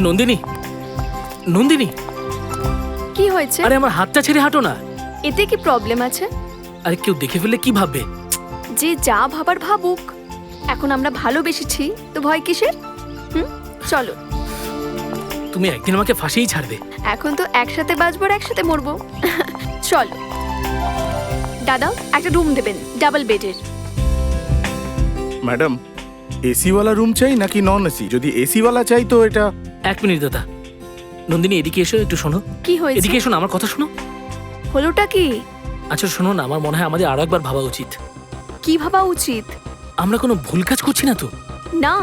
নন্দিনী, নন্দিনী, কি হয়েছে? আরে আমার হাতটা ছেড়ে হাঁটো না। এতে কি প্রবলেম আছে? আরে কেউ দেখে ফেললে কি ভাববে? যে যা ভাবার ভাবুক, এখন আমরা ভালোবেসেছি তো ভয় কিসের? চলো। তুমি একদিন আমাকে ফাঁসিয়েই ছাড়বে। এখন তো একসাথে বাঁচবো আর একসাথে মরবো। চলো। দাদা, একটা রুম দেবেন, ডাবল বেডের। ম্যাডাম, এসি ওয়ালা রুম চাই নাকি নন এসি? যদি এসি ওয়ালা চাই তো এটা। এক মিনিট দাদা। নন্দিনী, এদিকে এসো, একটু শোনো। কি হয়েছে? এদিকে এসো না, আমার কথা শোনো। হলোটা কি? আচ্ছা শোনো না, আমার মনে হয় আমাদের আরো একবার ভাবা উচিত। কি ভাবা উচিত? আমরা কোনো ভুল কাজ করছি না তো? না।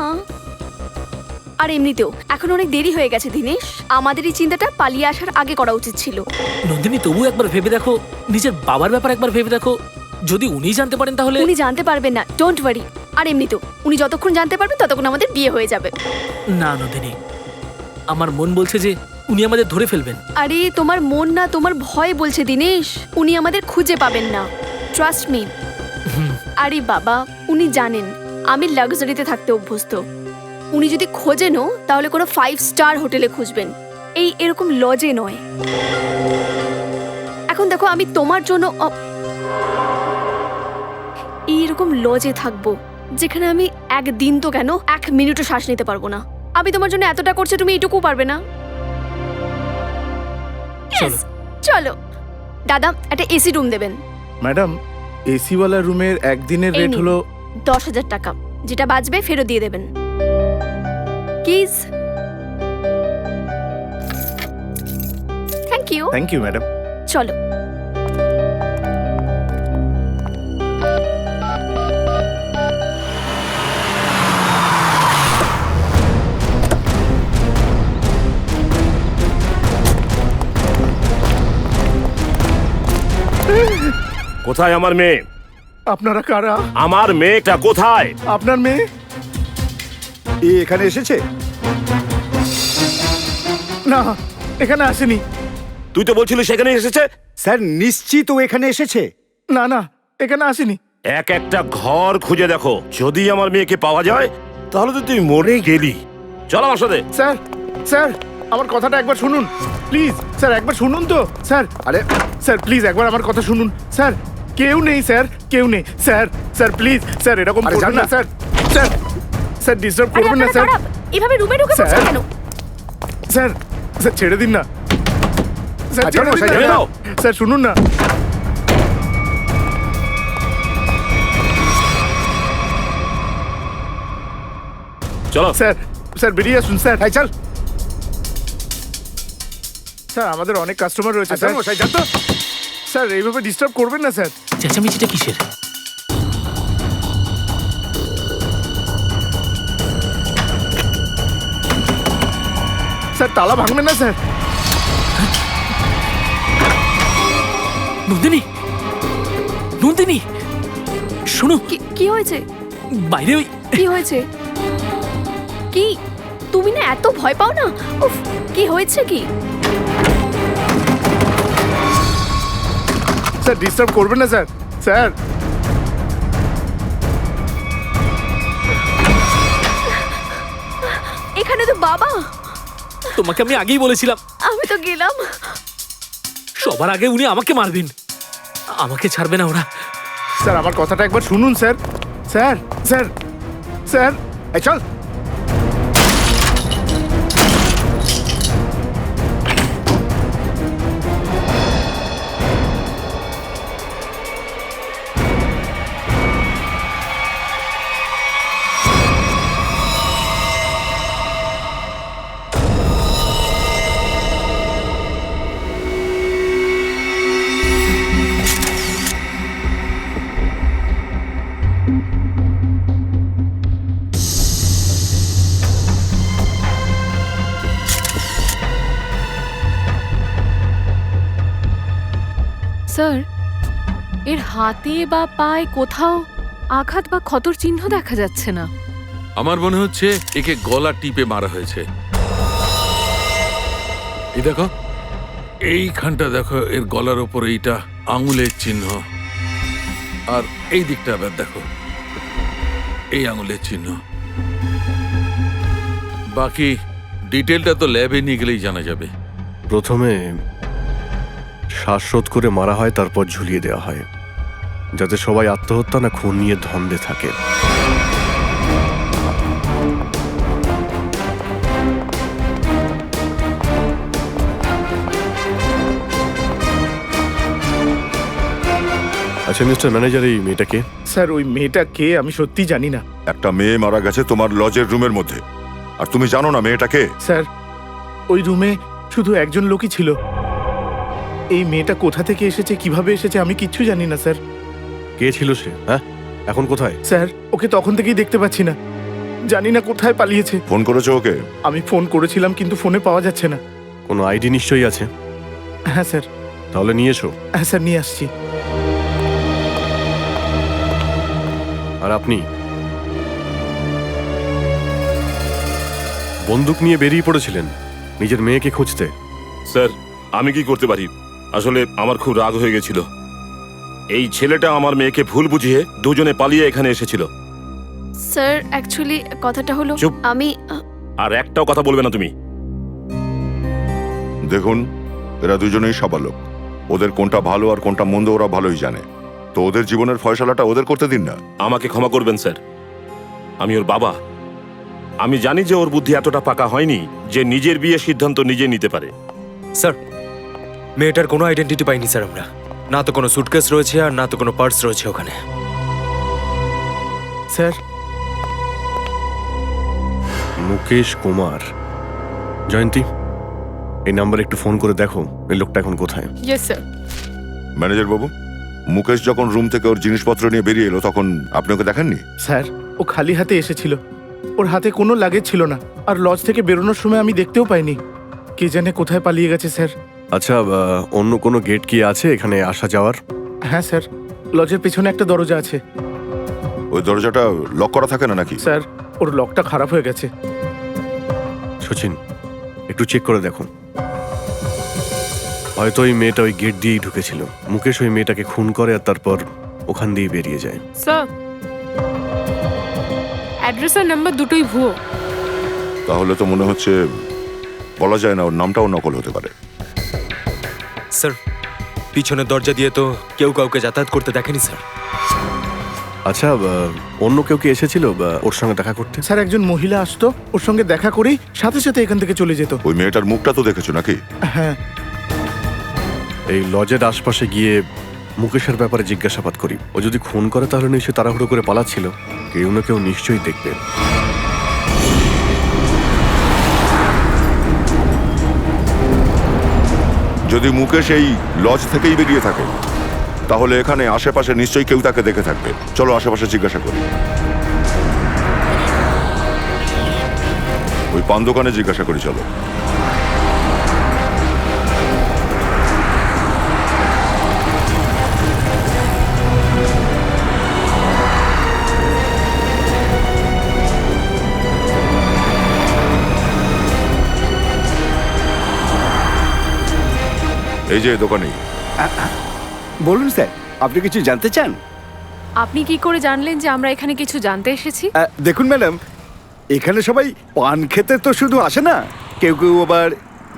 আর এমনিতেও এখন অনেক দেরি হয়ে গেছে দীনেশ। আমাদের এই চিন্তাটা পালিয়ে আসার আগে করা উচিত ছিল। নন্দিনী, তবু একবার ভেবে দেখো, নিজের বাবার ব্যাপার একবার ভেবে দেখো। যদি উনি জানতে পারেন তাহলে। উনি জানতে পারবেন না, ডোন্ট ওয়ারি। আর এমনিতেও উনি যতক্ষণ জানতে পারবেন ততক্ষণ আমাদের বিয়ে হয়ে যাবে। না নন্দিনী, আমার মন বলছে যে উনি আমাদের ধরে ফেলবেন। আরে তোমার মন না, তোমার ভয় বলছে দীনেশ। উনি আমাদের খুঁজে পাবেন না, ট্রাস্ট মি। আরে বাবা, উনি জানেন আমি লাক্সারিতে থাকতে অভ্যস্ত। উনি যদি খোঁজেনও তাহলে কোনো 5 স্টার হোটেলে খুঁজবেন, এরকম লজে নয়। এখন দেখো, আমি তোমার জন্য এইরকম লজে থাকবো যেখানে আমি একদিন তো কেন 1 মিনিটও শ্বাস নিতে পারবো না। আমি তোমার জন্য এতটা করছি, তুমি এইটুকু পারবে না? চলো। চলো। দাদা, একটা এসি রুম দেবেন। ম্যাডাম, এসি ওয়ালা রুমের একদিনের এই রেট নিন। হলো 10,000 টাকা। যেটা বাঁচবে ফেরত দিয়ে দেবেন please. Thank you. Thank you madam. চলো। কোথায় আমার মেয়ে? আপনারা কারা? আমার মেয়েটা কোথায়? আপনার মেয়ে এখানে এসেছে? না, এখানে আসেনি। তুই তো বলছিলি সেখানে এসেছে। স্যার নিশ্চিত ও এখানে এসেছে। না না, এখানে আসেনি। এক একটা ঘর খুঁজে দেখো, যদি আমার মেয়েকে পাওয়া যায় তাহলে তো তুই মরে গেলি। চল আমার সাথে। স্যার, স্যার, আমার কথাটা একবার শুনুন প্লিজ। স্যার একবার শুনুন তো। স্যার, আরে স্যার প্লিজ একবার আমার কথা শুনুন। স্যার, কেউ নেই স্যার, কেউ নেই স্যার। স্যার প্লিজ, স্যার এরকম আরে করবেন যান না না। স্যার। স্যার, স্যার ডিস্টার্ব আরে করবেন না আপনারা স্যার। কারা? এভাবে রুমে ঢুকে পড়ছেন স্যার। কেন? স্যার, স্যার ছেড়ে দিন না। স্যার আচ্ছা, ছেড়ে দিন মশাই, না। ছেড়ে দাও। স্যার শুনুন না। চলো। স্যার, স্যার বেরিয়ে আসুন স্যার। এই চল। স্যার আমাদের অনেক কাস্টমার রয়েছে আচ্ছা স্যার। মশাই, যান তো। স্যার এইভাবে ডিস্টার্ব করবেন না স্যার। চেঁচামেচিটা কিসের? স্যার তালা ভাঙবেন না স্যার। নন্দিনী, নন্দিনী, শোনো, কি হয়েছে? বাইরে ওই কি হয়েছে? কি তুমি না এত ভয় পাও না? উফ, কি হয়েছে কি? স্যার ডিস্টার্ব করবেন না স্যার। স্যার, এখানে তো বাবা। তোমাকে আমি আগেই বলেছিলাম, আমি তো গেলাম। সবার আগে উনি আমাকে মারবেন। আমাকে ছাড়বে না ওরা। স্যার আমার কথাটা একবার শুনুন স্যার। স্যার, স্যার, স্যার, এই চল। স্যার, এর হাতে বা পায়ে কোথাও আঘাত বা ক্ষতর চিহ্ন দেখা যাচ্ছে না। আমার মনে হচ্ছে একে গলা টিপে মারা হয়েছে। এই দেখো, এইখানটা দেখো, এর গলার ওপর এইটা আঙুলের চিহ্ন। আর এই দিকটা আবার দেখো, এই আঙুলের চিহ্ন। বাকি ডিটেলটা তো ল্যাবে নিয়ে গেলেই জানা যাবে। প্রথমে শ্বাসরোধ করে মারা হয়, তারপর ঝুলিয়ে দেওয়া হয়, যাতে সবাই আত্মহত্যা না খুন নিয়ে ধন্দে থাকে। আচ্ছা মিস্টার ম্যানেজার, এই মেয়েটাকে? স্যার ওই মেয়েটা কে আমি সত্যি জানি না। একটা মেয়ে মারা গেছে তোমার লজের রুমের মধ্যে, আর তুমি জানো না মেয়েটা কে? স্যার ওই রুমে শুধু একজন লোকই ছিল। এই মেয়েটা কোথা থেকে এসেছে, কিভাবে এসেছে আমি কিচ্ছু জানি না স্যার। কে ছিল সে? হ্যাঁ, এখন কোথায়? স্যার ওকে তখন থেকেই দেখতে পাচ্ছি না, জানি না কোথায় পালিয়েছে। ফোন করেছো ওকে? আমি ফোন করেছিলাম কিন্তু ফোনে পাওয়া যাচ্ছে না। কোনো আইডি নিশ্চয়ই আছে। হ্যাঁ স্যার। তাহলে নিয়ে এসো। হ্যাঁ স্যার নিয়ে আসছি। আর আপনি বন্দুক নিয়ে বেরিয়ে পড়েছিলেন নিজের মেয়েকে খুঁজতে। স্যার আমি কি করতে পারি? আসলে আমার খুব রাগ হয়ে গেছিল। এই ছেলেটা আমার মেয়েকে ভুল বুঝিয়ে দুজনে পালিয়ে এখানে এসেছিল। স্যার অ্যাকচুয়ালি কথাটা হলো চুপ। আমি আর একটাও কথা বলবে না তুমি। দেখুন, এরা দুজনেই সাবালক। ওদের কোনটা ভালো আর কোনটা মন্দ ওরা ভালোই জানে। তো ওদের জীবনের ফয়সালাটা ওদের করতে দিন না। আমাকে ক্ষমা করবেন স্যার, আমি ওর বাবা। আমি জানি যে ওর বুদ্ধি এতটা পাকা হয়নি যে নিজের বিয়ের সিদ্ধান্ত নিজে নিতে পারে। স্যার, মেয়েটার কোনো আইডেন্টিটি পাইনি স্যার আমরা। না তো কোনো সুটকেস রয়েছে আর না তো কোনো পার্স রয়েছে ওখানে। স্যার মুকেশ কুমার। জয়ন্তী, এই নাম্বারে একটু ফোন করে দেখো এই লোকটা এখন কোথায়। Yes sir. ম্যানেজার বাবু, মুকেশ যখন রুম থেকে ওর জিনিসপত্র নিয়ে বেরিয়ে এলো তখন আপনি ওকে দেখেননি? স্যার ও খালি হাতে এসেছিল, ওর হাতে কোনো লাগেজ ছিল না। আর লজ থেকে বেরোনোর সময় আমি দেখতেও পাইনি। কে জানে কোথায় পালিয়ে গেছে স্যার। আচ্ছা, অন্য কোনো গেট কি আছে এখানে আসা যাওয়ার? হ্যাঁ স্যার, লজের পেছনে একটা দরজা আছে। ওই দরজাটা লক করা থাকে না নাকি? স্যার ওর লকটা খারাপ হয়ে গেছে। সচিন, একটু চেক করে দেখো। হয়তো ওই মেয়েটা ওই গেট দিয়েই ঢুকেছিল। মুকেশ ওই মেয়েটাকে খুন করে আর তারপর ওখান দিয়ে বেরিয়ে যায়। স্যার, অ্যাড্রেস আর নাম্বার দুটোই ভুয়ো। তাহলে তো মনে হচ্ছে বলা যায় না ওর নামটাও নকল হতে পারে। স্যার, পিছনের দরজা দিয়ে তো কেউ কাউকে যাতায়াত করতে দেখেনি স্যার। আচ্ছা, অন্য কেউ কি এসেছিল ওর সঙ্গে দেখা করতে? স্যার একজন মহিলা আসতো, ওর সঙ্গে দেখা করেই সাথে সাথে এখান থেকে চলে যেত। ওই মেয়েটার মুখটা তো দেখেছো নাকি? হ্যাঁ। এই লজের আশপাশে গিয়ে মুকেশের ব্যাপারে জিজ্ঞাসাবাদ করি। ও যদি খুন করে তাহলে নিশ্চয়ই তাড়াহুড়ো করে পালাচ্ছিল। কেউ না কেউ নিশ্চয়ই দেখবে। যদি মুকেশ এই লজ থেকেই বেরিয়ে থাকে তাহলে এখানে আশেপাশে নিশ্চয়ই কেউ তাকে দেখে থাকবে। চলো আশেপাশে জিজ্ঞাসা করি। ওই পান দোকানে জিজ্ঞাসা করি, চলো। এই যে দোকানে। বলুন স্যার, আপনি কিছু জানতে চান? আপনি কি করে জানলেন যে আমরা এখানে কিছু জানতে এসেছি? দেখুন ম্যাডাম, এখানে সবাই পান খেতে তো শুধু আসে না, কেউ কেউ আবার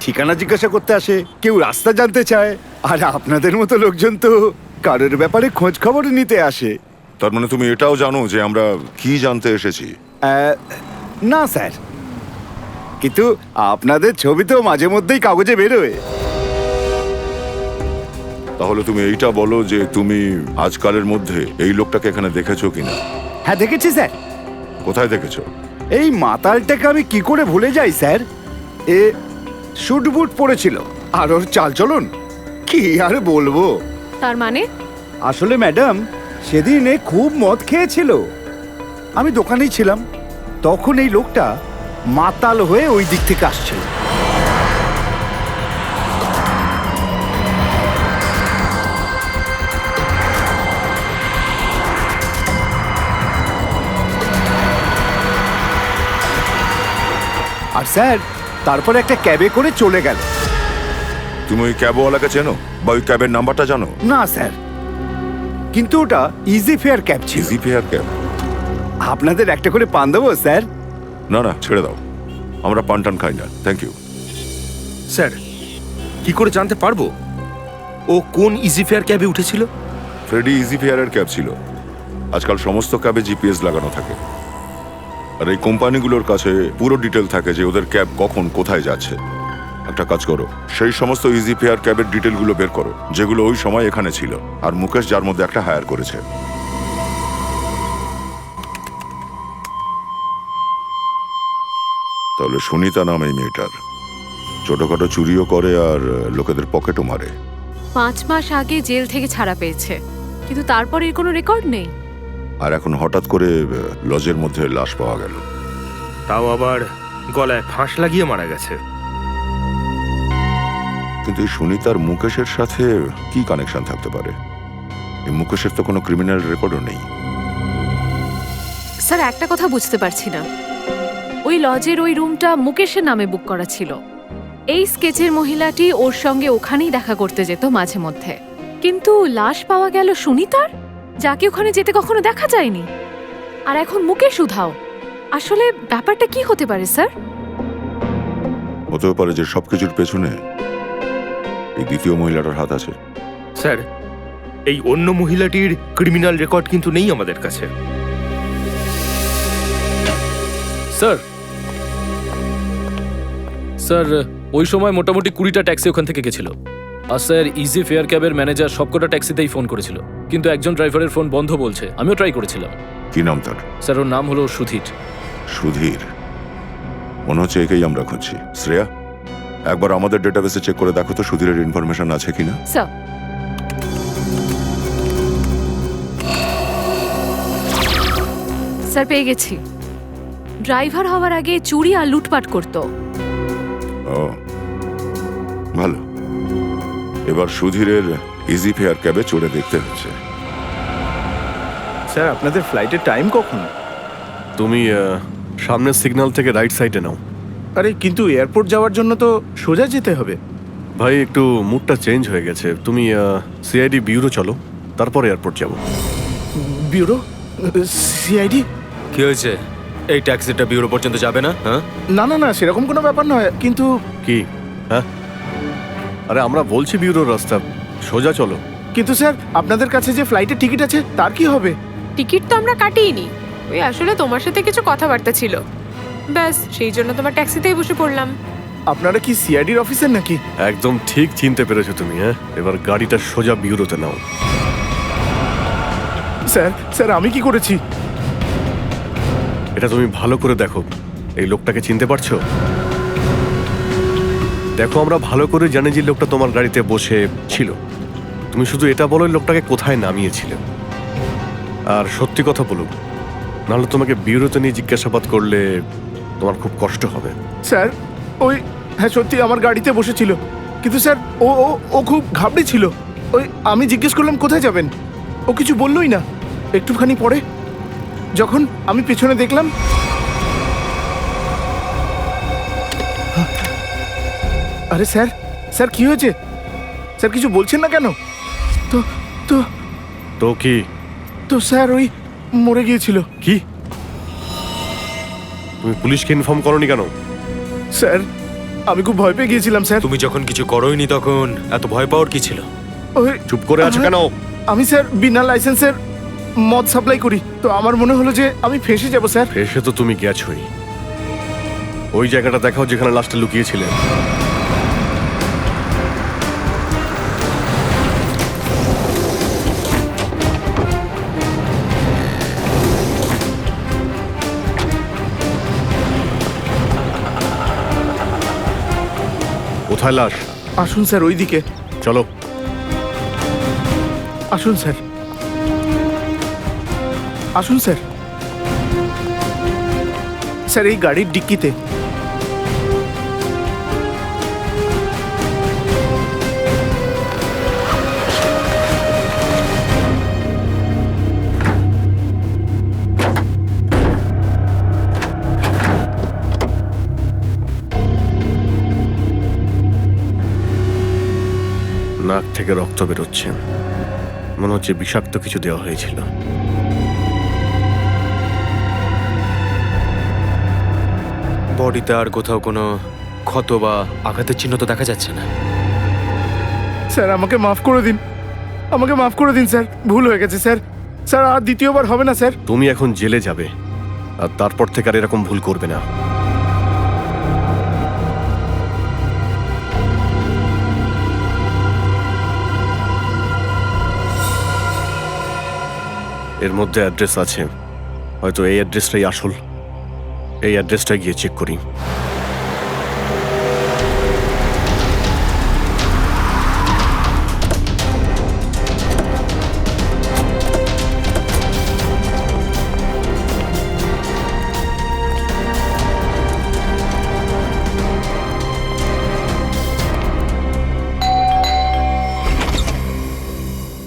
ঠিকানা জিজ্ঞাসা করতে আসে, কেউ রাস্তা জানতে চায়। আর আপনাদের মতো লোকজন তো কারোর ব্যাপারে খোঁজ খবর নিতে আসে। তার মানে তুমি এটাও জানো যে আমরা কি জানতে এসেছি? না স্যার, কিন্তু আপনাদের ছবি তো মাঝে মধ্যেই কাগজে বেরোয়। তাহলে তুমি এইটা বলো যে তুমি আজকালের মধ্যে এই লোকটাকে এখানে দেখেছো কিনা? হ্যাঁ দেখেছি স্যার। কোথায় দেখেছো? এই মাতালটাকে আমি কি করে ভুলে যাই স্যার। এ শুট বুট পরেছিল আর ওর চালচলন কি আর বলবো। তার মানে আসলে ম্যাডাম, সেদিন এ খুব মদ খেয়েছিল। আমি দোকানেই ছিলাম, তখন এই লোকটা মাতাল হয়ে ওই দিক থেকে আসছিল। আর স্যার তারপরে একটা ক্যাবে করে চলে গেল। তুমি ওই ক্যাবওয়ালাকে চেনো বা ওই ক্যাবের নাম্বারটা জানো? না স্যার, কিন্তু ওটা ইজি ফেয়ার ক্যাব ছিল। Easy fair cab? আপনাদের একটা করে পান দেবো স্যার? না না, ছেড়ে দাও। আমরা পান টান খাই না, থ্যাংক ইউ। স্যার কি করে জানতে পারবো ও কোন ইজি ফেয়ার ক্যাবে উঠেছিল? ফ্রেডি ইজি ফেয়ারের ক্যাব ছিল। আজকাল সমস্ত ক্যাবে জিপিএস লাগানো থাকে, আর এই কোম্পানিগুলোর কাছে পুরো ডিটেল থাকে যে ওদের ক্যাব কখন কোথায় যাচ্ছে। একটা কাজ করো, সেই সমস্ত ইজি ফেয়ার ক্যাবের ডিটেলগুলো বের করো যেগুলো ওই সময় এখানে ছিল, আর মুকেশ যার মধ্যে একটা হায়ার করেছে। তাহলে সুনিতা নাম এই মেয়েটার, ছোটখাটো চুরিও করে আর লোকেদের পকেটও মারে। 5 মাস আগে জেল থেকে ছাড়া পেয়েছে, কিন্তু তারপর এর কোনো রেকর্ড নেই। আর এখন হঠাৎ করে লজের মধ্যে লাশ পাওয়া গেল। তাও আবার গলায় ফাঁস লাগিয়ে মারা গেছে। কিন্তু এই সুনিতার মুকেশের সাথে কি কানেকশন থাকতে পারে? এই মুকেশের তো কোনো ক্রিমিনাল রেকর্ডও নেই। স্যার একটা কথা বুঝতে পারছি না, ওই লজের ওই রুমটা মুকেশের নামে বুক করা ছিল। এই স্কেচের মহিলাটি ওর সঙ্গে ওখানেই দেখা করতে যেত মাঝে মধ্যে, কিন্তু লাশ পাওয়া গেল সুনিতার, যাকে ওখানে যেতে কখনো দেখা যায়নি। আর এখন মুকেশ উধাও। আসলে ব্যাপারটা কি হতে পারে স্যার? হতেও পারে যে সবকিছুর পেছনে এই দ্বিতীয় মহিলাটার হাত আছে। স্যার এই অন্য মহিলাটির ক্রিমিনাল রেকর্ড কিন্তু নেই আমাদের কাছে। স্যার স্যার ওই সময় মোটামুটি 20টা ট্যাক্সি ওখান থেকে গেছিল। আর স্যার ইজি ফেয়ার ক্যাবের ম্যানেজার সবকটা ট্যাক্সিতেই ফোন করেছিল, কিন্তু একজন ড্রাইভারের ফোন বন্ধ বলছে। আমিও ট্রাই করেছিলাম। কি নাম তার? স্যার ওর নাম হলো সুধীর। সুধীর? মনে হচ্ছে একেই আমরা খুঁজছি। শ্রেয়া, একবার আমাদের ডেটাবেসে চেক করে দেখো তো সুধীরের ইনফরমেশন আছে কিনা। স্যার স্যার পেয়ে গেছি। ড্রাইভার হওয়ার আগে চুরি আর লুটপাট করতো। ও ভালো, এবার সুধীরের ইজি ফেয়ার ক্যাবে চড়ে দেখতে হচ্ছে। স্যার আপনাদের ফ্লাইটের টাইম কখন? তুমি সামনের সিগন্যাল থেকে রাইট সাইডে নাও। আরে কিন্তু এয়ারপোর্ট যাওয়ার জন্য তো সোজা যেতে হবে। ভাই একটু মুডটা চেঞ্জ হয়ে গেছে, তুমি সিআইডি বিউরো চলো, তারপর এয়ারপোর্ট যাব। ব্যুরো? সিআইডি? কি হয়েছে? এই ট্যাক্সিটা বিউরো পর্যন্ত যাবে না? হ্যাঁ না না না, সেরকম কোনো ব্যাপার নয়, কিন্তু কি? হ্যাঁ, আরে আমরা বলছি বিউরোর রাস্তা, সোজা চলো। কিন্তু স্যার আপনাদের কাছে যে ফ্লাইটের টিকিট আছে তার কি হবে? টিকিট তো আমরা কাটিনি, ওই আসলে তোমার সাথে কিছু কথাবার্তা ছিল, ব্যাস সেই জন্য তোমার ট্যাক্সিতেই বসে পড়লাম। আপনারা কি সিআইডির অফিসার নাকি? একদম ঠিক চিনতে পেরেছো তুমি। হ্যাঁ, এবার গাড়িটা সোজা বিউরোতে নাও। স্যার স্যার আমি কি করেছি? এটা তুমি ভালো করে দেখো, এই লোকটাকে চিনতে পারছো? দেখো, আমরা ভালো করে জানি যে লোকটা তোমার গাড়িতে বসে ছিল। তুমি শুধু এটা বলো লোকটাকে কোথায় নামিয়েছিল। আর সত্যি কথা বলুক, নাহলে তোমাকে বিউরোতে নিয়ে জিজ্ঞাসাবাদ করলে তোমার খুব কষ্ট হবে। স্যার ওই, হ্যাঁ সত্যি আমার গাড়িতে বসেছিল, কিন্তু স্যার ও ও ও খুব ঘাবড়ে ছিল। ওই আমি জিজ্ঞেস করলাম কোথায় যাবেন, ও কিছু বললোই না। একটুখানি পরে যখন আমি পেছনে দেখলাম, আরে স্যার স্যার কি হয়েছে? স্যার কিছু বলছেন না কেন? তো তো তো কি? তো স্যার ওই মরে গিয়েছিল। কি? তুমি পুলিশকে ইনফর্ম করোনি কেন? স্যার আমি খুব ভয় পেয়ে গিয়েছিলাম স্যার। তুমি যখন কিছু করোইনি তখন এত ভয় পাওয়ার কি ছিল? ওই চুপ করে আছো কেন? আমি স্যার বিনা লাইসেন্সের মদ সাপ্লাই করি, তো আমার মনে হলো যে আমি ফেঁসে যাব স্যার। এসে তো তুমি গেছোই। ওই জায়গাটা দেখাও যেখানে লাশটা লুকিয়েছিলে। কোথায় লাশ? আসুন স্যার ওইদিকে চলো। আসুন স্যার, আসুন স্যার। স্যার এই গাড়ির ডিক্কিতে। নাক থেকে রক্ত বেরোচ্ছে, মনে হচ্ছে বিষাক্ত কিছু দেওয়া হয়েছিল। বডিতে আর কোথাও কোনো ক্ষত বা আঘাতের চিহ্ন তো দেখা যাচ্ছে না। স্যার আমাকে মাফ করে দিন, আমাকে মাফ করে দিন স্যার, ভুল হয়ে গেছে স্যার। স্যার আর দ্বিতীয়বার হবে না স্যার। তুমি এখন জেলে যাবে, আর তারপর থেকে আর এরকম ভুল করবে না। এর মধ্যে অ্যাড্রেস আছে, হয়তো এই অ্যাড্রেসটাই আসল। এই অ্যাড্রেসটা গিয়ে চেক করি।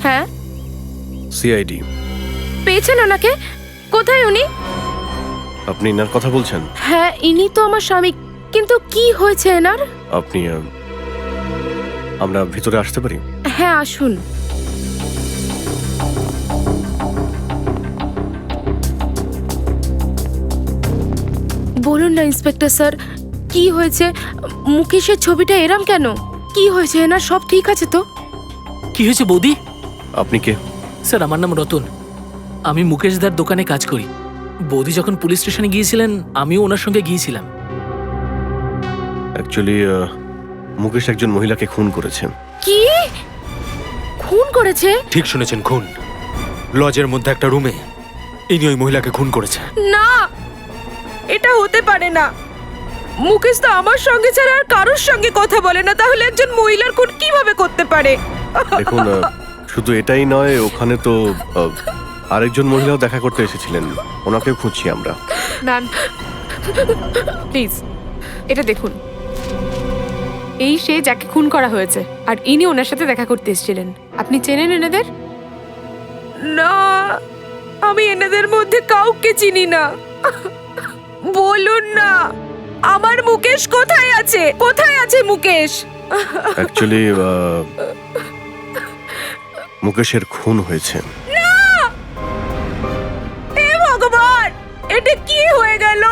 হ্যাঁ, সিআইডি। পেয়েছেন ওনাকে? কোথায় উনি? আপনি এনার কথা বলছেন? হ্যাঁ, ইনি তো আমার স্বামী। কিন্তু কি হয়েছে এনার? আপনি আমরা ভিতরে আসতে পারি? হ্যাঁ, আসুন। বলুন না ইন্সপেক্টর স্যার, কি হয়েছে? মুকেশের ছবিটা এরম কেন? কি হয়েছে এনার? সব ঠিক আছে তো? কি হয়েছে বৌদি? আপনি কে? স্যার আমার নাম রতন, আমি মুকেশ দার দোকানে কাজ করি। বৌদি যখন পুলিশ স্টেশনে গিয়েছিলেন আমিও ওনার সঙ্গে গিয়েছিলাম। অ্যাকচুয়ালি মুকেশ একজন মহিলাকে খুন করেছে। কি খুন করেছে? ঠিক শুনেছেন, খুন। লজের মধ্যে একটা রুমে ইনি ওই মহিলাকে খুন করেছে। না, এটা হতে পারে না। মুকেশ তো আমার সঙ্গে ছাড়া আর কারোর সঙ্গে কথা বলে না, তাহলে একজন মহিলার খুন কিভাবে করতে পারে? দেখুন, শুধু এটাই নয়, ওখানে তো আরেকজন মহিলাও দেখা করতে এসেছিলেন, ওনাকেও খুঁজছি আমরা। ম্যাম প্লিজ এটা দেখুন, এই সে যাকে খুন করা হয়েছে, আর ইনি ওনার সাথে দেখা করতে এসেছিলেন। আপনি চেনেন এনাদের? না, আমি এনাদের মধ্যে কাউকে চিনি না। বলুন না, আমার মুকেশ কোথায় আছে? কোথায় আছে মুকেশ? অ্যাকচুয়ালি মুকেশের খুন হয়েছে। হে ভগবান, এটা কি হয়ে গেল?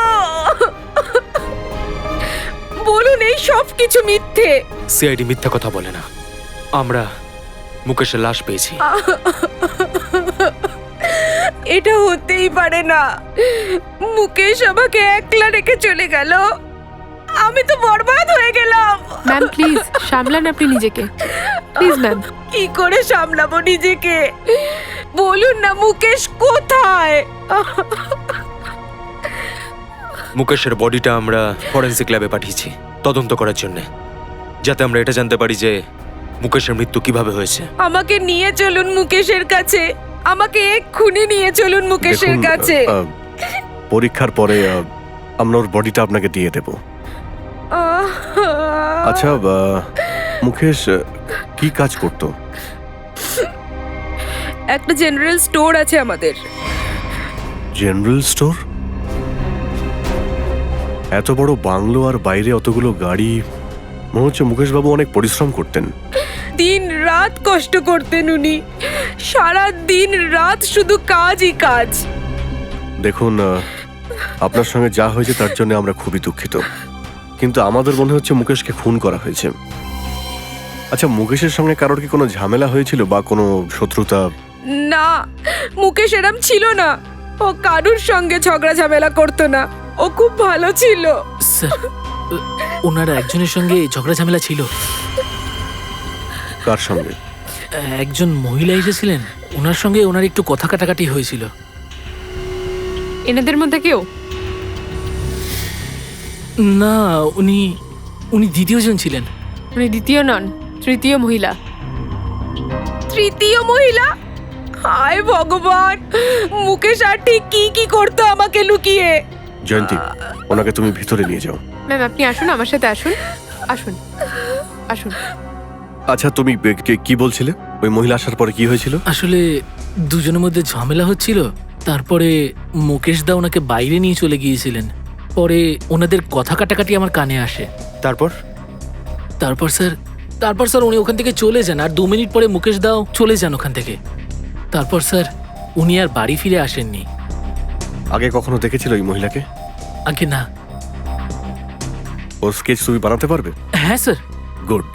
বলুন এই সব কিছু মিথ্যে। সিআইডি মিথ্যা কথা বলে না। আমরা মুকেশের লাশ পেয়েছি। এটা হতেই পারে না। মুকেশ আমাকে একলা রেখে চলে গেল, আমি তো বরবাদ হয়ে গেলাম। ম্যাম প্লিজ সামলান আপনি নিজেকে, প্লিজ ম্যাম। কি করে সামলাবো নিজেকে? বলুন না মুকেশ কোথায়? মুকেশের বডিটা আমরা ফরেন্সিক ল্যাবে পাঠিয়েছি তদন্ত করার জন্য, যাতে আমরা এটা জানতে পারি যে মুকেশের মৃত্যু কিভাবে হয়েছে। আমাকে নিয়ে চলুন মুকেশের কাছে, আমাকে এক্ষুনি নিয়ে চলুন মুকেশের দেখুন, কাছে। পরীক্ষার পরে আমরা ওর বডিটা আপনাকে দিয়ে দেব। আচ্ছা, মুকেশ কি কাজ করতো? একটা জেনারেল স্টোর আছে আমাদের। General store? এত বড় বাংলো আর বাইরে অতগুলো গাড়ি, মনে হচ্ছে মুকেশ বাবু অনেক পরিশ্রম করতেন। দিন রাত কষ্ট করতেন উনি, সারা দিন রাত শুধু কাজই কাজ। দেখুন, আপনার সঙ্গে যা হয়েছে তার জন্য আমরা খুবই দুঃখিত, কিন্তু আমাদের মনে হচ্ছে মুকেশকে খুন করা হয়েছে। আচ্ছা, মুকেশের সঙ্গে কারোর কি কোনো ঝামেলা হয়েছিল বা কোনো শত্রুতা? না, মুকেশ এরম ছিল না। ও কারুর সঙ্গে ঝগড়া ঝামেলা করতো না, ও খুব ভালো ছিল। স্যার ওনার একজনের সঙ্গে ঝগড়া ঝামেলা ছিল। কার সঙ্গে? একজন মহিলা এসেছিলেন, ওনার সঙ্গে ওনার একটু কথা কাটাকাটি হয়েছিল। এনাদের মধ্যে কেউ? না, উনি উনি দ্বিতীয়জন ছিলেন। উনি দ্বিতীয় নন, তৃতীয় মহিলা। তৃতীয় মহিলা? হায় ভগবান, মুকেশ আর ঠিক কি কি করতো আমাকে লুকিয়ে। জয়ন্তী, ওনাকে তুমি ভিতরে নিয়ে যাও। ম্যাম আপনি আসুন, আমার সাথে আসুন, আসুন আসুন। আচ্ছা, তুমি কি বলছিলে? ওই মহিলা আসার পরে কি হয়েছিল? আসলে দুজনের মধ্যে ঝামেলা হচ্ছিল, তারপরে মুকেশ দা ওনাকে বাইরে নিয়ে চলে গিয়েছিলেন। পরে ওনাদের কথা কাটাকাটি আমার কানে আসে। তারপর স্যার উনি ওখান থেকে চলে যান, আর 2 মিনিট পরে মুকেশ দাও চলে যান ওখান থেকে। তারপর স্যার উনি আর বাড়ি ফিরে আসেননি। আগে কখনো দেখেছিল ওই মহিলাকে? আগে না। ওর স্কেচ তুমি বানাতে পারবে? হ্যাঁ স্যার। গুড।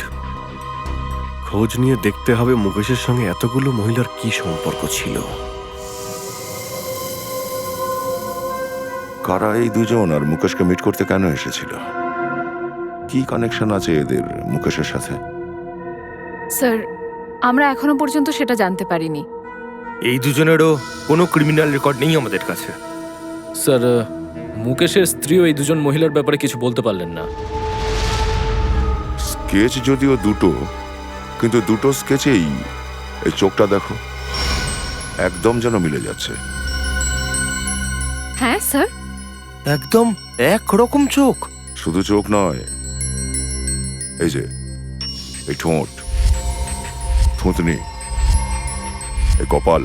খোঁজ নিয়ে দেখতে হবে মুকেশের সঙ্গে এতগুলো মহিলার কি সম্পর্ক ছিল। কারা এই দুজন আর মুকেশকে মিট করতে কেন এসেছিল? কি কানেকশন আছে এদের মুকেশের সাথে? স্যার, আমরা এখনো পর্যন্ত সেটা জানতে পারিনি। এই দুজনেরও কোনো ক্রিমিনাল রেকর্ড নেই আমাদের কাছে। স্যার, মুকেশের স্ত্রীও এই দুজন মহিলার ব্যাপারে কিছু বলতে পারলেন না। স্কেচ যদিও দুটো, কিন্তু দুটো স্কেচেই এই চোখটা দেখো, একদম যেন মিলে যাচ্ছে। হ্যাঁ স্যার। একদম একরকম চোখ। শুধু চোখ নয়, এই যে এই ঠোঁট, থুতনি, এই কপাল,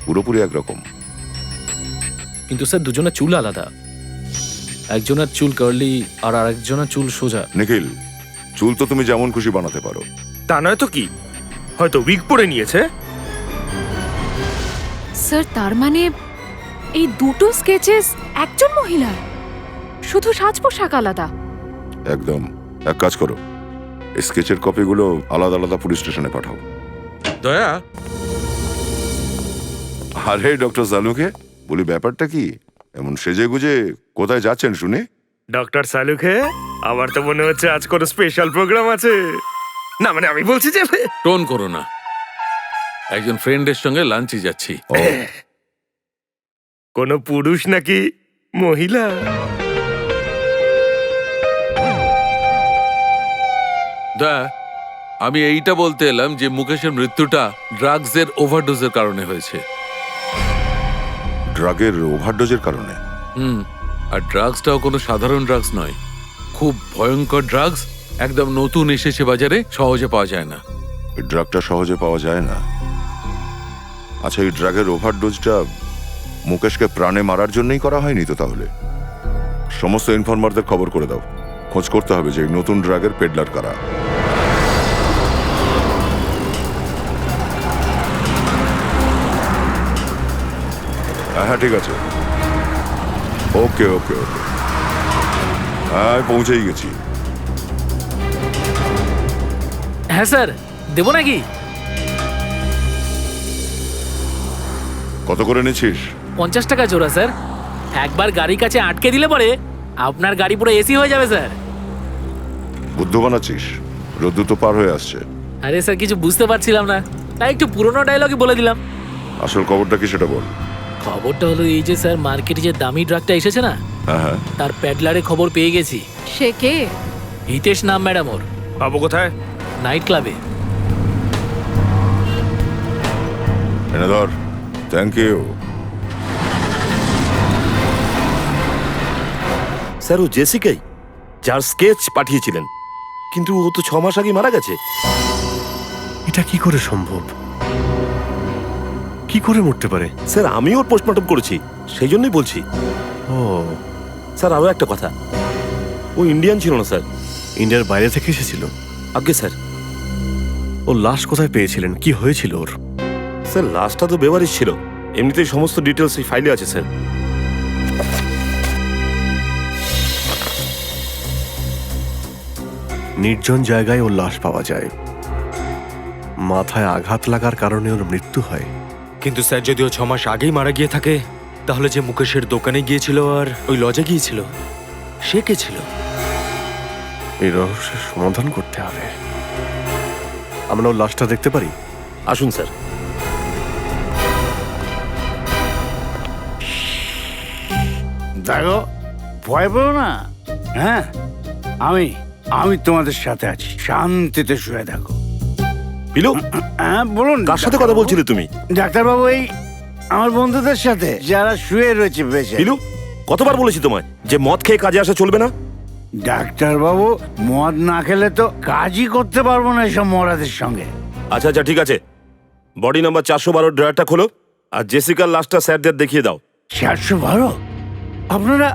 পুরোপুরি একরকম। কিন্তু স্যার দুজনের চুল আলাদা। একজনের চুল কার্লি আর আরেকজনের চুল সোজা। নিখিল, চুল তো তুমি যেমন খুশি বানাতে পারো। তা নয় তো কি, হয়তো উইগ পরে নিয়েছে। স্যার, তার মানে এই দুটো স্কেচেস একজন মহিলা, শুধু সাজ পোশাক আলাদা। একদম। এক কাজ করো, এই স্কেচের কপিগুলো আলাদা আলাদা পুলিশ স্টেশনে পাঠাও। দয়া, আরে ডক্টর জালুকে, বলি ব্যাপারটা কি? এমন সেজে গুজে কোথায় যাচ্ছেন শুনি? ডক্টর সালুকে, আমার তো মনে হচ্ছে আজ কোনো স্পেশাল প্রোগ্রাম আছে। না মানে আমি বলছি যে টোন করো না, একজন ফ্রেন্ডের সঙ্গে লাঞ্চে যাচ্ছি। ও, কোনো পুরুষ নাকি মহিলা? দয়া, আমি এইটা বলতে এলাম যে মুকেশের মৃত্যুটা ড্রাগসের ওভারডোজের কারণে হয়েছে। ড্রাগের ওভারডোজের কারণে? আর ড্রাগসটাও কোনো সাধারণ ড্রাগস নয়, খুব ভয়ঙ্কর ড্রাগস, একদম নতুন এসেছে বাজারে, সহজে পাওয়া যায় না। এই ড্রাগটা সহজে পাওয়া যায় না? আচ্ছা, এই ড্রাগের ওভারডোজটা মুকেশকে প্রাণে মারার জন্যই করা হয়নি তো? তাহলে সমস্ত ইনফরমারদের খবর করে দাও, খোঁজ করতে হবে যে এই নতুন ড্রাগের পেডলার কারা। হ্যাঁ ঠিক আছে, ওকে ওকে ওকে, হ্যাঁ পৌঁছেই গেছি। হ্যাঁ স্যার, দেবো নাকি? কত করে নিচ্ছিস? 50 টাকা জোড়া স্যার। একবার গাড়ির কাছে আটকে দিলে পরে আপনার গাড়ি পুরো এসি হয়ে যাবে স্যার। বুদ্ধ বানাচ্ছিস? রোদ্দু তো পার হয়ে আসছে। আরে স্যার, কিছু বুঝতে পারছিলাম না, তাই একটু পুরোনো ডায়লগই বলে দিলাম। আসল খবরটা কি সেটা বল। খবরটা হলো এই যে স্যার, মার্কেটে যে দামি ড্রাগটা এসেছে না, হ্যাঁ হ্যাঁ, তার প্যাডলারে খবর পেয়ে গেছি। সে কে? হিতেশ নাম ম্যাডাম ওর। পাবো কোথায়? নাইট ক্লাবে। এনে ধর। Thank you. স্যার, ও জেসিকাই যার স্কেচ পাঠিয়েছিলেন, কিন্তু ও তো 6 মাস আগে মারা গেছে। এটা কি করে সম্ভব? কি করে মরতে পারে? স্যার, আমি ওর পোস্টমর্টম করেছি, সেই জন্যই বলছি। ও স্যার, আরও একটা কথা, ও ইন্ডিয়ান ছিল না স্যার। ইন্ডিয়ার বাইরে থেকে এসেছিল? আগে স্যার। ও লাশ কোথায় পেয়েছিলেন? কি হয়েছিল ওর? স্যার, লাস্টটা তো বেওয়ারিশ ছিল, এমনিতেই সমস্ত ডিটেলস এই ফাইলে আছে স্যার। নির্জন জায়গায় ওর লাশ পাওয়া যায়, মাথায় আঘাত লাগার কারণে ওর মৃত্যু হয়। কিন্তু স্যার, যদি ও 6 মাস আগেই মারা গিয়ে থাকে, তাহলে যে মুকেশের দোকানে গিয়েছিল আর ওই লজে গিয়েছিল, সে কে ছিল? এই রহস্যের সমাধান করতে হবে। আমরা ওর লাশটা দেখতে পারি? আসুন স্যার। দেখো, ভয় পেও না। হ্যাঁ, আমি আমি তোমাদের সাথে আছি, শান্তিতে শুয়ে থাকো। পিলু, হ্যাঁ বলুন। কার সাথে কথা বলছিলে তুমি? ডাক্তারবাবু, এই আমার বন্ধুদের সাথে যারা শুয়ে রয়েছে বেঁচে। পিলু, কতবার বলেছি তোমায় যে মদ খেয়ে কাজে আসা চলবে না? ডাক্তারবাবু, মদ না খেলে তো কাজই করতে পারবো না এসব মরাদের সঙ্গে। আচ্ছা আচ্ছা, ঠিক আছে। বডি নাম্বার 412 ড্রয়ারটা খোলো আর জেসিকার লাশটা স্যারদের দেখিয়ে দাও। 412? আপনারা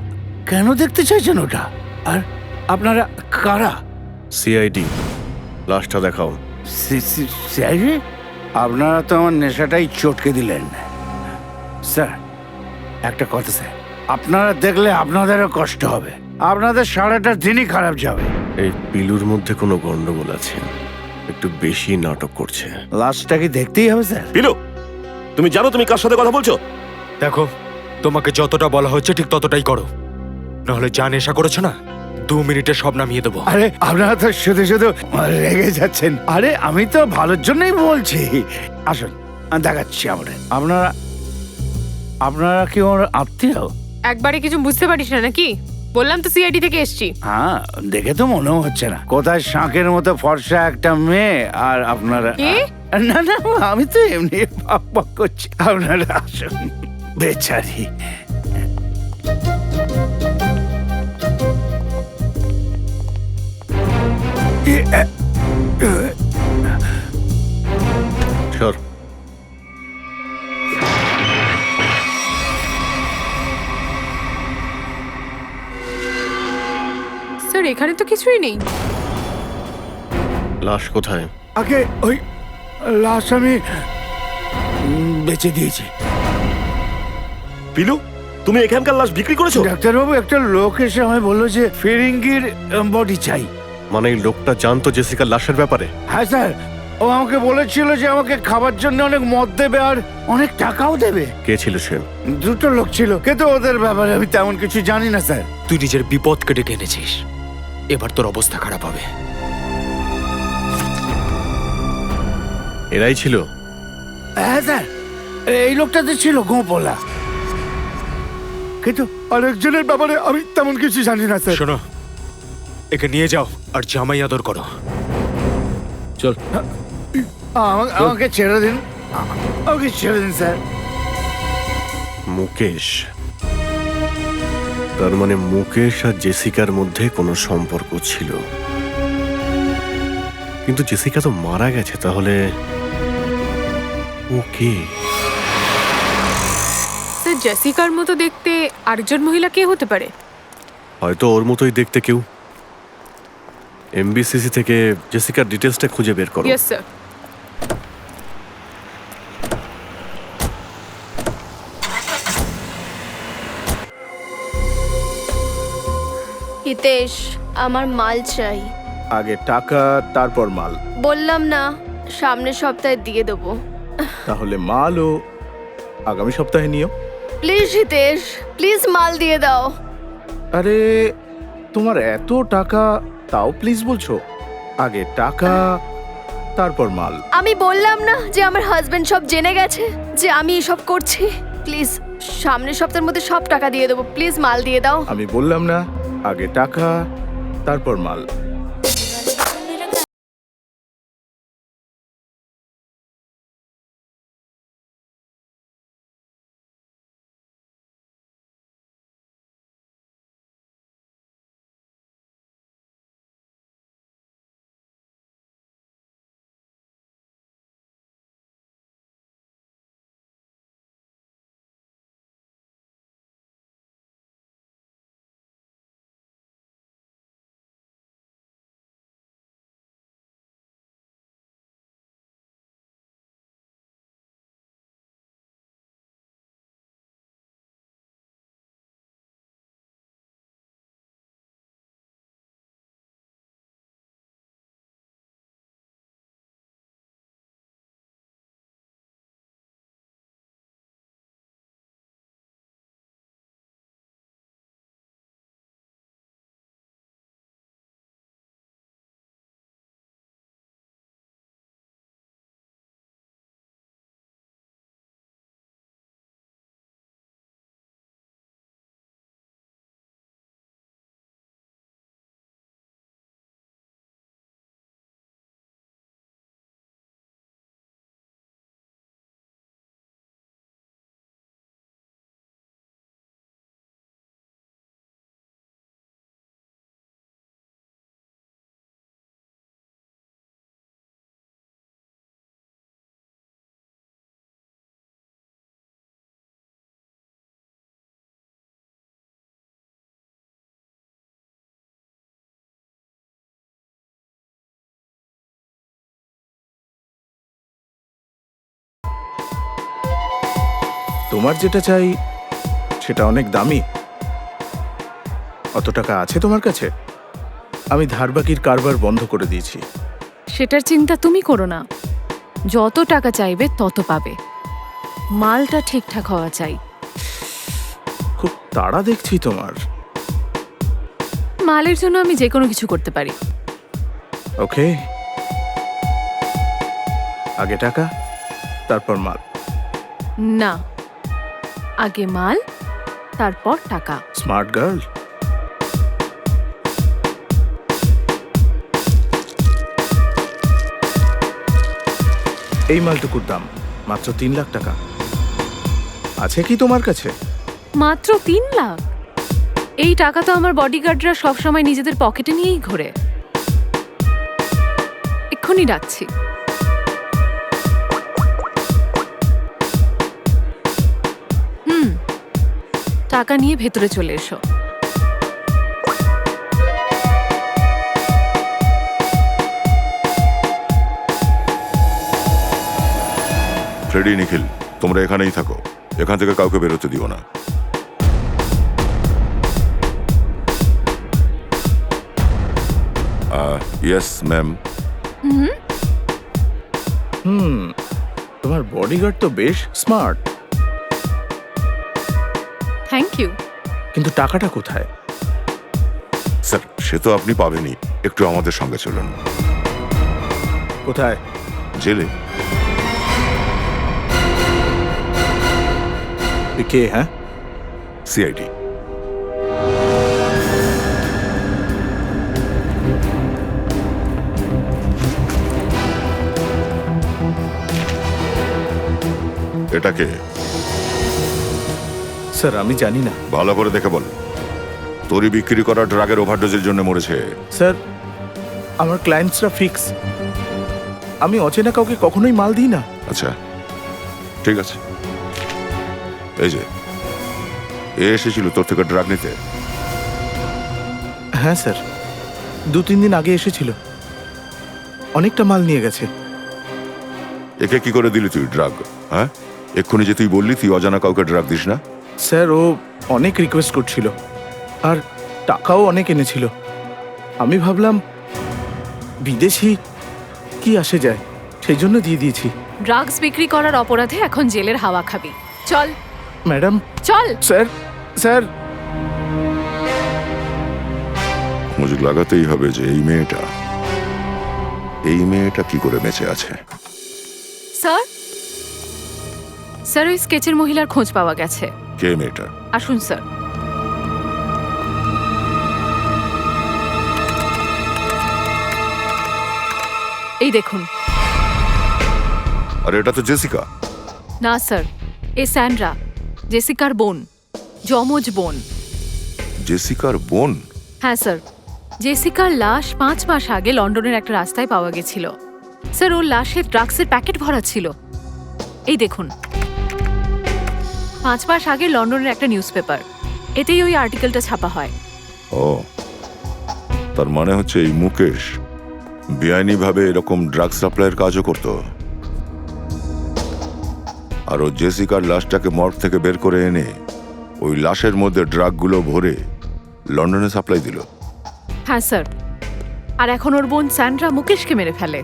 কেন দেখতে চাইছেন ওটা? আর আপনারা কারা? সিআইডি, লাশটা দেখাও। সিআইডি? আপনারা তো আমার নেশাটাই চটকে দিলেন। স্যার, একটা কথা স্যার, আপনারা দেখলে আপনাদেরও কষ্ট হবে। আপনাদের সারাটা দিনই খারাপ যাবে। এই পিলুর মধ্যে কোনো গন্ডগোল আছে, একটু বেশি নাটক করছে। লাশটা কি দেখতেই হবে স্যার? পিলু, তুমি জানো তুমি কার সাথে কথা বলছো? দেখো, তোমাকে যতটা বলা হচ্ছে ঠিক ততটাই করো, নাহলে যা নেশা করেছো না 2 মিনিটে সব নামিয়ে দেবো। আরে আপনারা তো শুধু শুধু রেগে যাচ্ছেন। আরে আমি তো ভালোর জন্যই বলছি। আসুন দেখাচ্ছি আপনারা আপনারা কি ওর আত্মীয়? একবারে কিছু বুঝতে পারিস না নাকি? বললাম তো সিআইডি থেকে এসছি। হ্যাঁ, দেখে তো মনেও হচ্ছে না। কোথায় শাঁখের মতো ফর্সা একটা মেয়ে, আর আপনারা কি? না না, আমি তো এমনি পাক করছি। আপনারা আসুন। বেচারি। সর। স্যার এখানে তো কিছুই নেই। লাশ কোথায়? আগে ওই লাশ আমি বেঁচে দিয়েছি। পিলু, তুমি এখানকার লাশ বিক্রি করেছো? ডাক্তারবাবু, একটা লোক এসে আমায় বললো যে ফিরিঙ্গির বডি চাই। মানে এই লোকটা জানতো জেসিকার লাশের ব্যাপারে? হ্যাঁ স্যার, ও আমাকে বলেছিল যে আমাকে খাবার জন্য অনেক মদ দেবে আর অনেক টাকাও দেবে। কে ছিল সে? দুটো লোক ছিল, কিন্তু ওদের ব্যাপারে আমি তেমন কিছু জানি না স্যার। তুই নিজের বিপদকে ডেকে এনেছিস, এবার তোর অবস্থা খারাপ হবে। এরাই ছিল? হ্যাঁ স্যার, এই লোকটাতে ছিল গোপলা, কিন্তু আরেকজনের ব্যাপারে আমি তেমন কিছু জানি না স্যার। শোনো, একে নিয়ে যাও আর জামাই আদর করো। চল। আমাকে ছেড়ে দিন, আমাকে ছেড়ে দিন স্যার। মুকেশ, তার মানে মুকেশ আর জেসিকার মধ্যে কোনো সম্পর্ক ছিল, কিন্তু জেসিকা তো মারা গেছে, তাহলে ও কে? স্যার জেসিকার মতো দেখতে আরেকজন মহিলা কে হতে পারে? হয়তো ওর মতোই দেখতে কেউ। এমবিসিসি থেকে জেসিকার ডিটেলসটা খুঁজে বের করো। Yes sir. হিতেশ, আমার মাল চাই। আগে টাকা, তারপর মাল। বললাম না সামনের সপ্তাহে দিয়ে দেবো। তাহলে মালও আগামী সপ্তাহে নিও। প্লিজ হিতেশ, প্লিজ মাল দিয়ে দাও। আরে তোমার এত টাকা, তাও প্লিজ বলছো? আগে টাকা, তারপর মাল। আমি বললাম না যে আমার হাজবেন্ড সব জেনে গেছে যে আমি এসব করছি। প্লিজ সামনের সপ্তাহের মধ্যে সব টাকা দিয়ে দেবো। প্লিজ মাল দিয়ে দাও। আমি বললাম না আগে টাকা, তারপর মাল। তোমার যেটা চাই সেটা অনেক দামি। অত টাকা আছে তোমার কাছে? আমি ধারবাকির কারবার বন্ধ করে দিয়েছি। সেটার চিন্তা তুমি করো না, যত টাকা চাইবে তত পাবে। মালটা ঠিকঠাক হওয়া চাই। খুব তাড়া দেখছি তোমার। মালের জন্য আমি যে কোনো কিছু করতে পারি। ওকে, আগে টাকা তারপর মাল। না, আগে মাল তারপর টাকা। Smart girl. এই মালটুকুর দাম মাত্র 3 লাখ টাকা। আছে কি তোমার কাছে? মাত্র 3 লাখ? এই টাকা তো আমার বডিগার্ডরা সবসময় নিজেদের পকেটে নিয়েই ঘোরে। এক্ষুনি ডাকছি। টাকা নিয়ে ভেতরে চলে এসো। ফ্রেডি, নিখিল, তোমরা এখানেই থাকো। এখান থেকে কাউকে বেরোতে দিও না। Yes ma'am. তোমার বডিগার্ড তো বেশ স্মার্ট, থ্যাংক ইউ। কিন্তু টাকাটা কোথায়? স্যার, সে তো আপনি পাবেনই। একটু আমাদের সঙ্গে চলুন। কোথায়? জেলে। কে? হ্যাঁ, সিআইডি। এটাকে? স্যার আমি জানি না। ভালো করে দেখে বল। তোরই বিক্রি করা ড্রাগের ওভারডোজের জন্য মরেছে। স্যার আমার ক্লায়েন্টসরা ফিক্স, আমি অচেনা কাউকে কখনোই মাল দিই না। আচ্ছা ঠিক আছে। এই যে এ এসেছিল তোর থেকে ড্রাগ নিতে? হ্যাঁ স্যার, 2-3 দিন আগে এসেছিল, অনেকটা মাল নিয়ে গেছে। একে কি করে দিলি তুই ড্রাগ? হ্যাঁ, এক্ষুনি যে তুই বললি তুই অজানা কাউকে ড্রাগ দিস না। স্যার ও অনেক রিকোয়েস্ট করছিল আর টাকাও অনেক এনেছিল। আমি ভাবলাম বিদেশি কি আসে যায়, সেই জন্য দিয়ে দিয়েছি। ড্রাগস বিক্রি করার অপরাধে এখন জেলের হাওয়া খাবি। চল ম্যাডাম। চল। স্যার স্যার খোঁজ লাগাতেই হবে যে এই মেয়েটা কি করে বেঁচে আছে। স্যার, স্যার ওই স্কেচের মহিলার খোঁজ পাওয়া গেছে। কে মেয়েটা? আসুন স্যার। এই দেখুন। আরে এটা তো জেসিকা। না স্যার, এ স্যান্ড্রা, জেসিকার বোন, যমজ বোন। জেসিকার বোন? হ্যাঁ স্যার, জেসিকার লাশ 5 মাস আগে লন্ডনের একটা রাস্তায় পাওয়া গেছিল। স্যার ওর লাশে ড্রাগসের প্যাকেট ভরা ছিল। এই দেখুন, 5 মাস আগে লন্ডনের একটা নিউজ পেপার, এতেই ওই আর্টিকেলটা ছাপা হয়। ও, তার মানে হচ্ছে এই মুকেশ বেআইনিভাবে এরকম ড্রাগ সাপ্লাইয়ের কাজও করত। আর ও জেসিকার লাশটাকে মর্গ থেকে বের করে এনে ওই লাশের মধ্যে ড্রাগগুলো ভরে লন্ডনে সাপ্লাই দিল। হ্যাঁ স্যার, আর এখন ওর বোন স্যান্ড্রা মুকেশকে মেরে ফেলে।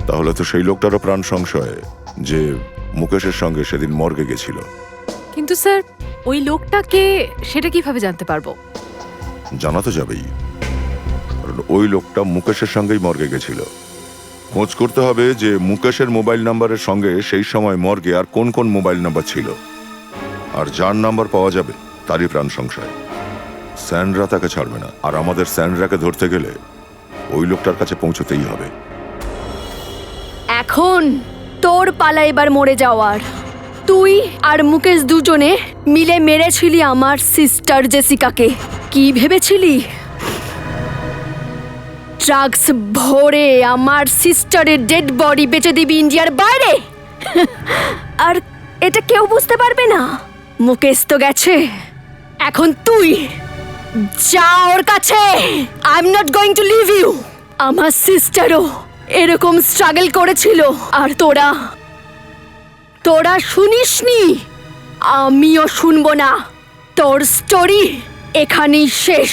তাহলে তো সেই লোকটারও প্রাণ সংশয় যে মুকেশের সঙ্গে সেদিন মর্গে গেছিল। কিন্তু স্যার ওই লোকটাকে সেটা কিভাবে জানতে পারবো? জানা তো যাবেই, কারণ ওই লোকটা মুকেশের সঙ্গেই মর্গে গেছিল। খোঁজ করতে হবে যে মুকেশের মোবাইল নাম্বারের সঙ্গে সেই সময় মর্গে আর কোন কোন মোবাইল নাম্বার ছিল, আর যার নাম্বার পাওয়া যাবে তারই প্রাণ সংশয়। স্যান্ড্রা তাকে ছাড়বে না, আর আমাদের স্যান্ড্রাকে ধরতে গেলে ওই লোকটার কাছে পৌঁছতেই হবে। এখন তোর পালা এবার মরে যাওয়ার। তুই আর মুকেশ দুজনে মিলে মেরেছিলি আমার সিস্টার জেসিকাকে। কি ভেবেছিলি ড্রাগস ভরে আমার সিস্টারের ডেড বডি বেচে দিবি ইন্ডিয়ার বাইরে? আর এটা কেউ বুঝতে পারবে না। মুকেশ তো গেছে, এখন তুই যা ওর কাছে। I am not going to leave you. আমার সিস্টারও এরকম স্ট্রাগল করেছিল, আর তোরা শুনিসনি, আমিও শুনবো না। তোর স্টোরি এখানেই শেষ।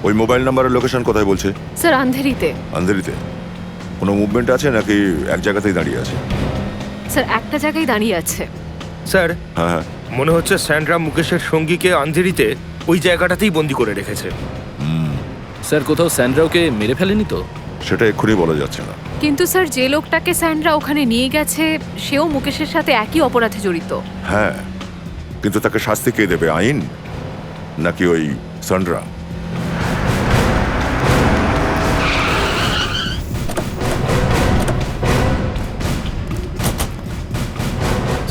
ওই মোবাইল নাম্বারের লোকেশন কোথায় বলছে? স্যার আন্ধেরিতে। আন্ধেরিতে? কোনো মুভমেন্ট আছে নাকি এক জায়গাতেই দাঁড়িয়ে আছে? স্যার একটা জায়গায় দাঁড়িয়ে আছে। স্যার হ্যাঁ হ্যাঁ, মনে হচ্ছে স্যান্ড্রা মুকেশের সঙ্গীকে আন্ধেরিতে ওই জায়গাটাতেই বন্দি করে রেখেছে। স্যার কোথাও স্যান্ড্রাওকে মেরে ফেলেনি তো? সেটা এক্ষুনি বলা যাচ্ছে না। কিন্তু স্যার যে লোকটাকে স্যান্ড্রা ওখানে নিয়ে গেছে সেও মুকেশের সাথে একই অপরাধে জড়িত। হ্যাঁ, কিন্তু তাকে শাস্তি কে দেবে, আইন নাকি ওই সান্ড্রা?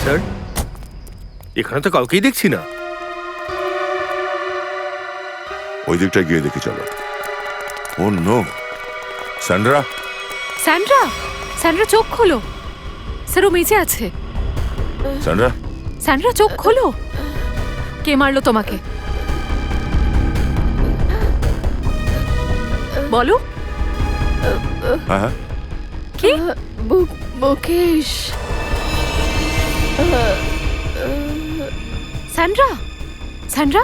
স্যার এখানে তো কাউকেই দেখছি না। ওই দিকটায় গিয়ে দেখি চলো। ও নো, সান্ড্রা! স্যান্ড্রা, স্যান্ড্রা চোখ খোলো। স্যার ও বেঁচে আছে। সান্ড্রা! স্যান্ড্রা চোখ খোলো। কে মারলো তোমাকে বলো। হ্যাঁ হ্যাঁ, কি? মুকেশ। স্যান্ড্রা, স্যান্ড্রা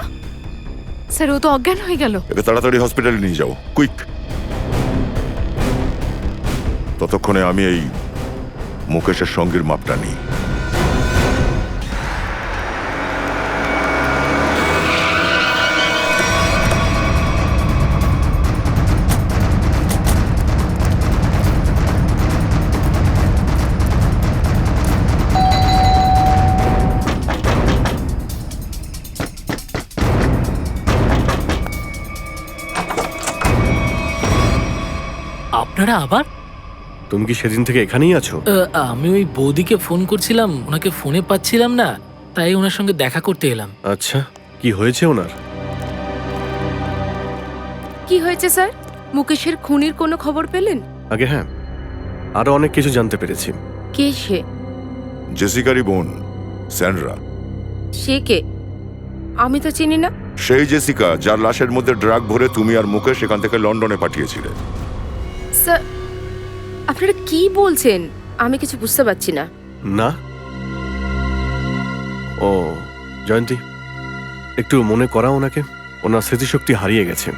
স্যার ও তো অজ্ঞান হয়ে গেল। একে তাড়াতাড়ি হসপিটালে নিয়ে যাও, কুইক। ততক্ষণে আমি এই মুকেশের সঙ্গীর মাপটা নিই। আপনারা আবার? তুমি কি সেদিন থেকে এখানেই আছো? আমি ওই বৌদিকে ফোন করছিলাম, ওনাকে ফোনে পাচ্ছিলাম না, তাই ওনার সঙ্গে দেখা করতে এলাম। আচ্ছা, কি হয়েছে ওনার? কি হয়েছে স্যার? মুকেশের খুনির কোনো খবর পেলেন? আগে হ্যাঁ, আরো অনেক কিছু জানতে পেরেছি। কে সে? জেসিকারই বোন স্যান্ড্রা। সে কে? আমি তো চিনি না। সেই জেসিকা যার লাশের মধ্যে ড্রাগ ভরে তুমি আর মুকেশ এখান থেকে লন্ডনে পাঠিয়েছিলে। স্যার আপনারা কি বলছেন? আমি কিছু বুঝতে পারছি না। না? ও জয়ন্তী, একটু মনে করা ওনাকে, ওনার স্মৃতিশক্তি হারিয়ে গেছে।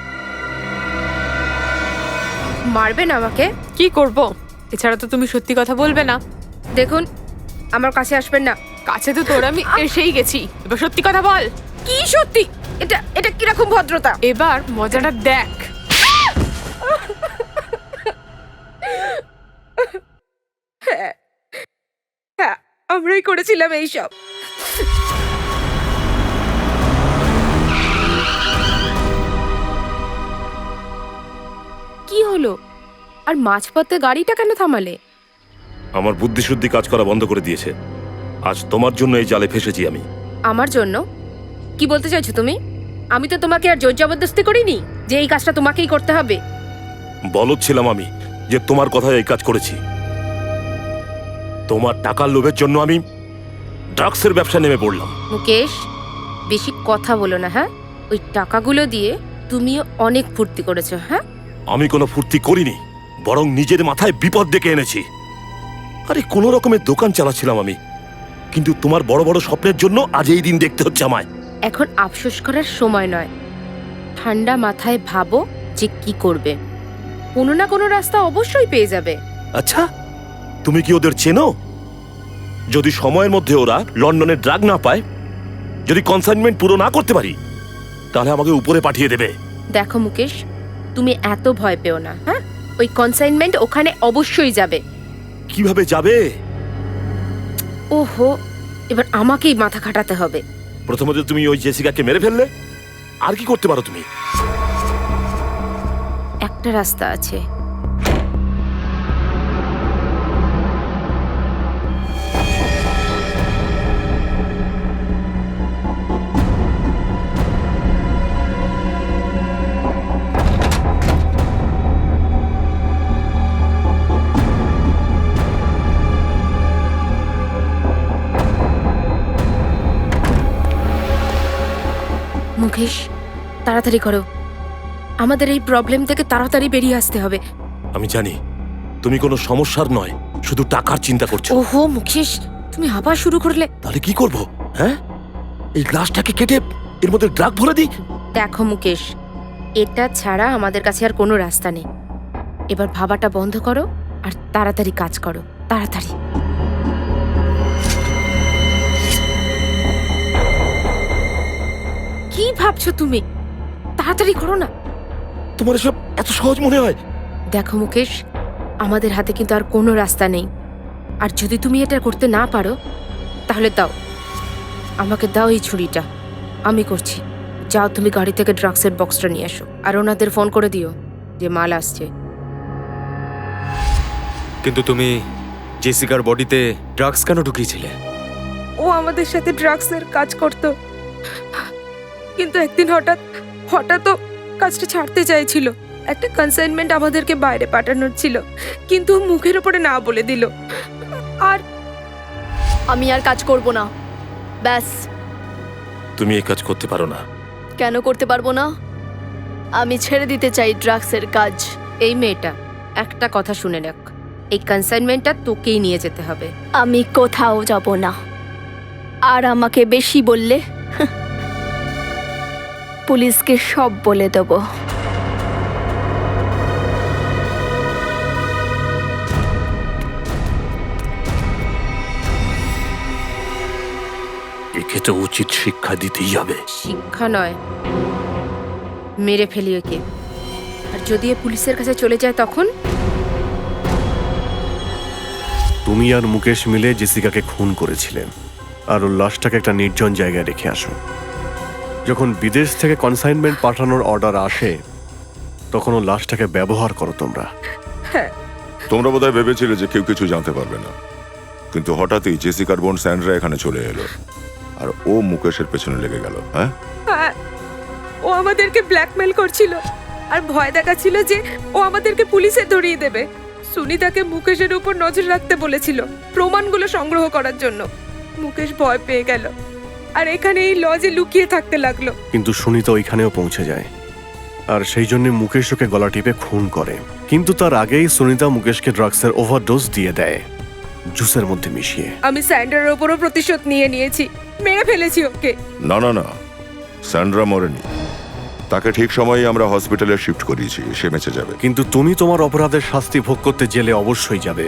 মারবেন আমাকে? কি করব? এছাড়া তো তুমি সত্যি কথা বলবে না। দেখুন, আমার কাছে আসবেন না। কাছে তো তোর আমি এসেই গেছি, এবার সত্যি কথা বল। কি সত্যি? এটা এটা কিরকম ভদ্রতা? এবার মজাটা দেখ। হ্যাঁ হ্যাঁ, আমরাই করেছিলাম এইসব। কি হলো? আর মাঝপথে গাড়িটা কেন থামালে? আমার বুদ্ধি শুদ্ধি কাজ করা বন্ধ করে দিয়েছে। আজ তোমার জন্য এই জালে ফেসেছি আমি। আমার জন্য? কি বলতে চাইছো তুমি? আমি তো তোমাকে আর জোর জবরদস্তি করিনি যে এই কাজটা তোমাকেই করতে হবে। বলদ ছিলাম আমি যে তোমার কথায় এই কাজ করেছি। তোমার টাকার লোভের জন্য আমি ড্রাগসের ব্যবসা নেমে পড়লাম। মুকেশ, বেশি কথা বলো না। হ্যাঁ, ওই টাকাগুলো দিয়ে তুমিও অনেক ফুর্তি করেছো। হ্যাঁ, আমি কোনো ফুর্তি করিনি, বরং নিজের মাথায় বিপদ ডেকে এনেছি। আরে কোনো রকমের দোকান চালাচ্ছিলাম আমি, কিন্তু তোমার বড় বড় স্বপ্নের জন্য আজ এই দিন দেখতে হচ্ছে আমায়। এখন আফসোস করার সময় নয়। ঠান্ডা মাথায় ভাবো যে কি করবে। কোনো না কোনো রাস্তা অবশ্যই পেয়ে যাবে। আচ্ছা, তুমি কি ওদের চেনো? যদি সময়ের মধ্যে ওরা লন্ডনে ড্রাগ না পায়, যদি কনসাইনমেন্ট পুরো না করতে পারি, তাহলে আমাকে উপরে পাঠিয়ে দেবে। দেখো মুকেশ, তুমি এত ভয় পেও না। হ্যাঁ, ওই কনসাইনমেন্ট ওখানে অবশ্যই যাবে। কিভাবে যাবে? ওহো, এবার আমাকেই মাথা খাটাতে হবে। প্রথমত তুমি ওই জেসিকাকে মেরে ফেললে, আর কি করতে পারো তুমি? একটা রাস্তা আছে। মুকেশ, তাড়াতাড়ি করো। আমাদের এই প্রবলেম থেকে তাড়াতাড়ি বেরিয়ে আসতে হবে। আমি জানি, তুমি কোনো সমস্যার নয়, শুধু টাকার চিন্তা করছো। ওহো মুকেশ, তুমি আবার শুরু করলে। তাহলে কি করব? হ্যাঁ, এই গ্লাসটাকে কেটে এর মধ্যে ড্রাগ ভরে দিই? দেখো মুকেশ, এটা ছাড়া আমাদের কাছে আর কোনো রাস্তা নেই। এবার ভাবাটা বন্ধ করো আর তাড়াতাড়ি কাজ করো, তাড়াতাড়ি। কি ভাবছো তুমি? তাড়াতাড়ি করো না। তোমার এসব এত সহজ মনে হয়? দেখো মুকেশ, আমাদের হাতে কিন্তু আর কোনো রাস্তা নেই। আর যদি তুমি এটা করতে না পারো তাহলে দাও, আমাকে দাও এই ছুরিটা, আমি করছি। যাও, তুমি গাড়ি থেকে ড্রাগসের বক্সটা নিয়ে এসো আর ওনাদের ফোন করে দিও যে মাল আসছে। কিন্তু তুমি জেসিকার বডিতে ড্রাগস কেন ঢুকিয়েছিলে? ও আমাদের সাথে ড্রাগসের কাজ করত, কিন্তু একদিন হঠাৎ ও কাজটা ছাড়তে চাইছিল। একটা কনসাইনমেন্ট আমাদেরকে বাইরে পাঠানোর ছিল, কিন্তু ও মুখের উপরে না বলে দিল। আর আমি আর কাজ করব না, ব্যাস। তুমি এই কাজ করতে পারো না। কেন করতে পারবো না? আমি ছেড়ে দিতে চাই ড্রাগসের কাজ। এই মেয়েটা একটা কথা শুনে রাখ, এই কনসাইনমেন্টটা তোকেই নিয়ে যেতে হবে। আমি কোথাও যাব না। আর আমাকে বেশি বললে পুলিশকে সব বলে দেবো। একে তো উচিত শিক্ষা দিতেই হবে। শিক্ষা নয়, মেরে ফেলি একে। আর যদি এ পুলিশের কাছে চলে যায় তখন? তুমি আর মুকেশ মিলে জেসিকাকে খুন করেছিলেন আর ওর লাশটাকে একটা নির্জন জায়গায় রেখে আসো। যখন বিদেশ থেকে কনসাইনমেন্ট পাঠানোর অর্ডার আসে তখন ওর লাশটাকে ব্যবহার করো তোমরা। তোমরা বোধহয় ভেবেছিলে যে কেউ কিছু জানতে পারবে না, কিন্তু হঠাৎই জেসিকার বোন স্যান্ড্রা এখানে চলে এলো আর ও মুকেশের পেছনে লেগে গেল। হ্যাঁ, ও আমাদেরকে ব্ল্যাকমেল করছিল আর ভয় দেখাচ্ছিল যে ও আমাদেরকে পুলিশে ধরিয়ে দেবে। সুনিতাকে মুকেশের উপর নজর রাখতে বলেছিল প্রমাণগুলো সংগ্রহ করার জন্য। মুকেশ ভয় পেয়ে গেল আর এখানে এই লজে লুকিয়ে থাকতে লাগলো। কিন্তু সুনিতা ওইখানেও পৌঁছে যায় আর সেই জন্য মুকেশ ওকে গলা টিপে খুন করে। কিন্তু তার আগেই সুনিতা মুকেশকে ড্রাগসের ওভারডোজ দিয়ে দেয় জুসের মধ্যে মিশিয়ে। আমি স্যান্ডারের উপরও প্রতিশোধ নিয়েছি, মেরে ফেলেছি ওকে। না না না, স্যান্ড্রা মরেনি। তাকে ঠিক সময়ে আমরা হসপিটালে শিফট করিয়েছি, সে বেঁচে যাবে। কিন্তু তুমি তোমার অপরাধের শাস্তি ভোগ করতে জেলে অবশ্যই যাবে।